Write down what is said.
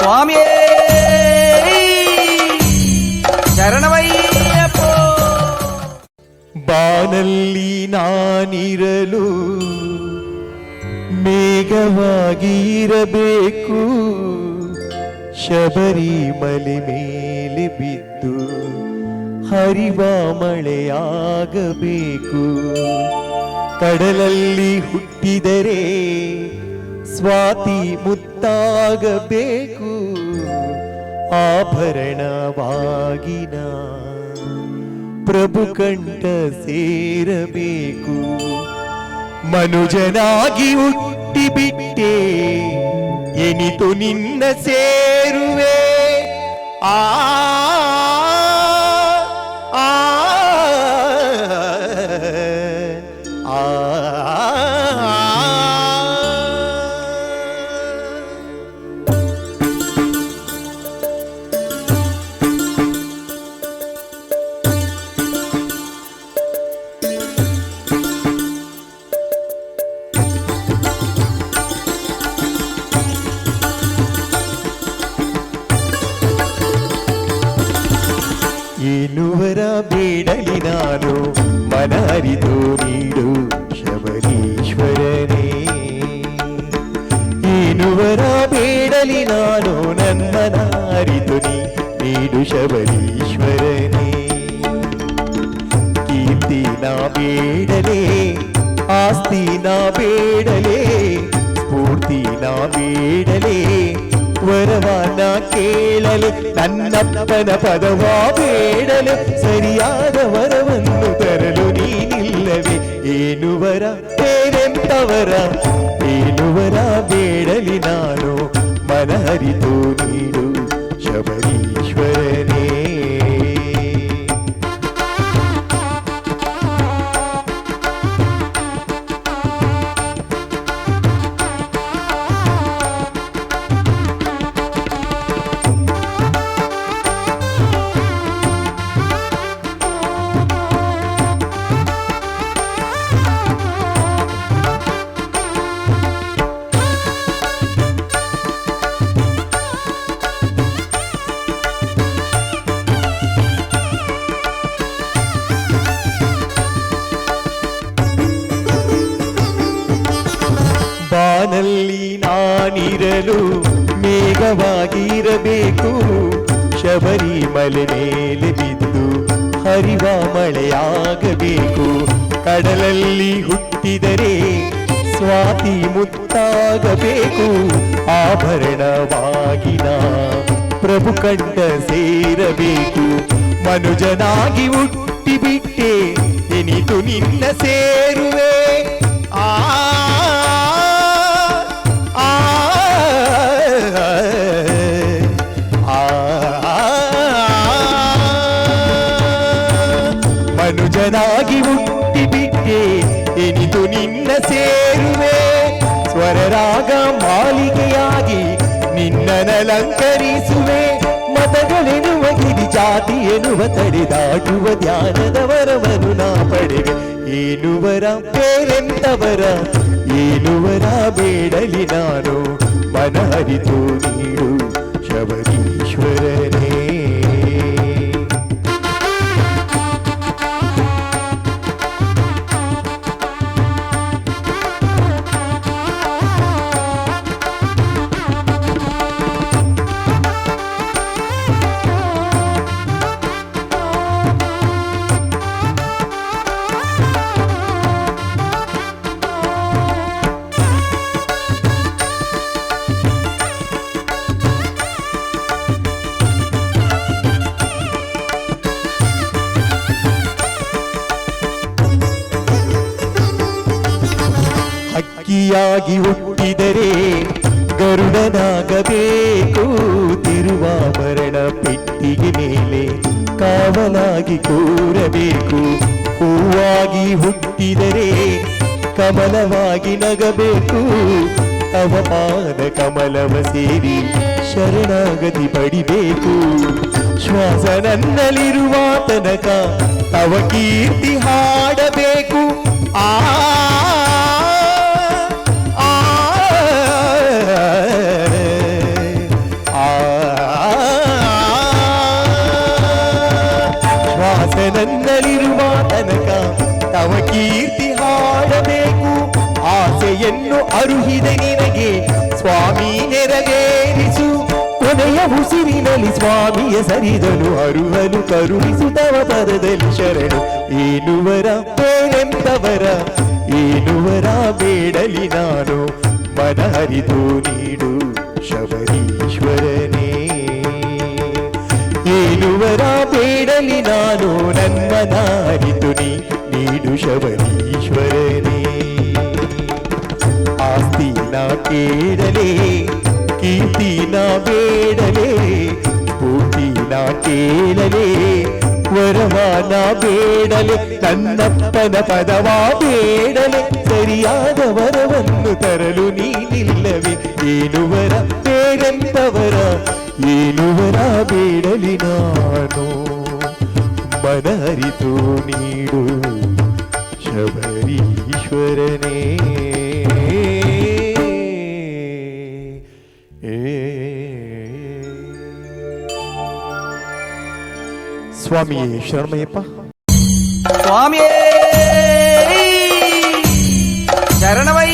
ಸ್ವಾಮಿಯೇ ಶರಣವಯ್ಯಪ್ಪೋ. ಬಾನಲ್ಲಿ ನಾನಿರಲು ಮೇಘವಾಗಿ ಇರಬೇಕು, ಶಬರಿಮಲೆ ಮೇಲೆ ಬಿದ್ದು ಹರಿವ ಮಳೆಯಾಗಬೇಕು. ಕಡಲಲ್ಲಿ ಹುಟ್ಟಿದರೆ ಸ್ವಾತಿ ಮುತ್ತಾಗಬೇಕು, ಆಭರಣವಾಗಿನ ಪ್ರಭು ಕಂಠ ಸೇರಬೇಕು. ಮನುಜನಾಗಿ ಹುಟ್ಟಿಬಿಟ್ಟೆ ಎನಿತು ನಿನ್ನ ಸೇರುವೆ. ಆ ಏನುವರ ಬೇಡಲಿ ನಾನು ಮನರಿದು ನೀಡು ಶಬರೀಶ್ವರನೇ. ಏನುವರ ಬೇಡಲಿ ನಾನು ನನ್ಮನರಿದು ನೀಡು ಶಬರೀಶ್ವರನೇ. ಕೀರ್ತಿನ ಬೇಡಲೇ, ಆಸ್ತಿನ ಬೇಡಲೇ, ಸ್ಫೂರ್ತಿನ ಬೇಡಲೇ, ವರವನ ಕೇಳಲೆ, ನನ್ನಪ್ಪನ ಪದವ ಬೇಡಲೆ, ಸರಿಯಾದ ವರವನ್ನು ತರಲು ನೀನಿಲ್ಲವೇ. ಏನುವರ ಬೇರೆಂತವರ, ಏನುವರ ಬೇಡಲಿ ನಾನು ಮನಹರಿತು ನೀಡು ಶಬರೀಶ್ವರನೇ. ಬಾನಲ್ಲಿ ನಾನಿರಲು ಮೇಘವಾಗಿರಬೇಕು, ಶಬರಿಮಲೆ ಮೇಲೆ ಬಿದ್ದು ಹರಿವ ಮಳೆಯಾಗಬೇಕು. ಕಡಲಲ್ಲಿ ಹುಟ್ಟಿದರೆ ಸ್ವಾತಿ ಮುತ್ತಾಗಬೇಕು, ಆಭರಣವಾಗಿನ ಪ್ರಭು ಕಂಠ ಸೇರಬೇಕು. ಮನುಜನಾಗಿ ಹುಟ್ಟಿಬಿಟ್ಟೆ ಎನಿತು ನಿನ್ನ ಸೇರುವೆ. ಮನುಜನಾಗಿ ಹುಟ್ಟಿಬಿಟ್ಟೆ ಎನಿತು ನಿನ್ನ ಸೇರುವೆ. ಸ್ವರರಾಗ ಮಾಲಿಕೆಯಾಗಿ ನಿನ್ನನಲಂಕರಿಸುವೆ. ಮತಗಳೆನ್ನುವ ಗಿರಿ ಜಾತಿ ಎನ್ನುವ ತಡೆದಾಟುವ ಧ್ಯಾನದ ವರವನ್ನು ನಾ ಪಡೆವೆ. ಏನುವರ ಬೇರೆಂತವರ, ಏನುವರ ಬೇಡಲಿ ನಾನು ಮನಹರಿತು ನೀಡು ಶಬರೀಶ್ವರನೇ. ಹಕ್ಕಿಯಾಗಿ ಹುಟ್ಟಿದರೆ ಗರುಡನಾಗಬೇಕು, ತಿರುವಾಭರಣ ಪೆಟ್ಟಿಗೆ ಮೇಲೆ ಕಾವಲಾಗಿ ಕೂರಬೇಕು. ಹೂವಾಗಿ ಹುಟ್ಟಿದರೆ ಕಮಲವಾಗಿ ನಗಬೇಕು, ಅವಮಾನ ಕಮಲವ ಸೇರಿ ಶರಣಾಗತಿ ಪಡಿಬೇಕು. ಶ್ವಾಸ ನನ್ನಲ್ಲಿರುವ ತನಕ ತವ ಕೀರ್ತಿ ಹಾಡಬೇಕು. ಆ ಆ ಅರುಹಿದೆ ನಿನಗೆ ಸ್ವಾಮಿ ನೆರವೇರಿಸು. ಕೊನೆಯ ಉಸಿರಿನಲ್ಲಿ ಸ್ವಾಮಿಯ ಸರಿದನು ಅರುಹಲು ಕರುಣಿಸು ತವ ಪದದಲ್ಲಿ ಶರಣು. ಏನುವರ ಬೇಳೆಂತವರ ಏನುವರ ಬೇಡಲಿ ನಾನು ಮನ ಹರಿದು ನೀಡು ಶಬರೀಶ್ವರನೇ. ಏನುವರ ಬೇಡಲಿ ನಾನು ನನ್ಮನ ಹರಿದು ನೀಡು ಶಬರೀಶ್ವರನೇ. ಆಸ್ತಿನ ಕೇಳಲೇ ಕೀರ್ತಿನ ಬೇಡಲೇ ಸ್ಫೂರ್ತಿನ ಕೇಳಲೇ ವರವಾನ ಬೇಡಲೆ ನನ್ನಪ್ಪನ ಪದವ ಬೇಡಲೆ ಸರಿಯಾದ ವರವನ್ನು ತರಲು ನೀನಿಲ್ಲವೇ. ಏನುವರ ಬೇರೆಂತವರ ಏನುವರ ಬೇಡಲಿ ನಾನು ಮನ ಹರಿತು ನೀಡು ಶಬರೀಶ್ವರನೇ. ಸ್ವಾಮಿಯೇ ಶರಣಮಯ್ಯಪ್ಪ. ಸ್ವಾಮಿಯೇ ಶರಣಮಯ್ಯ.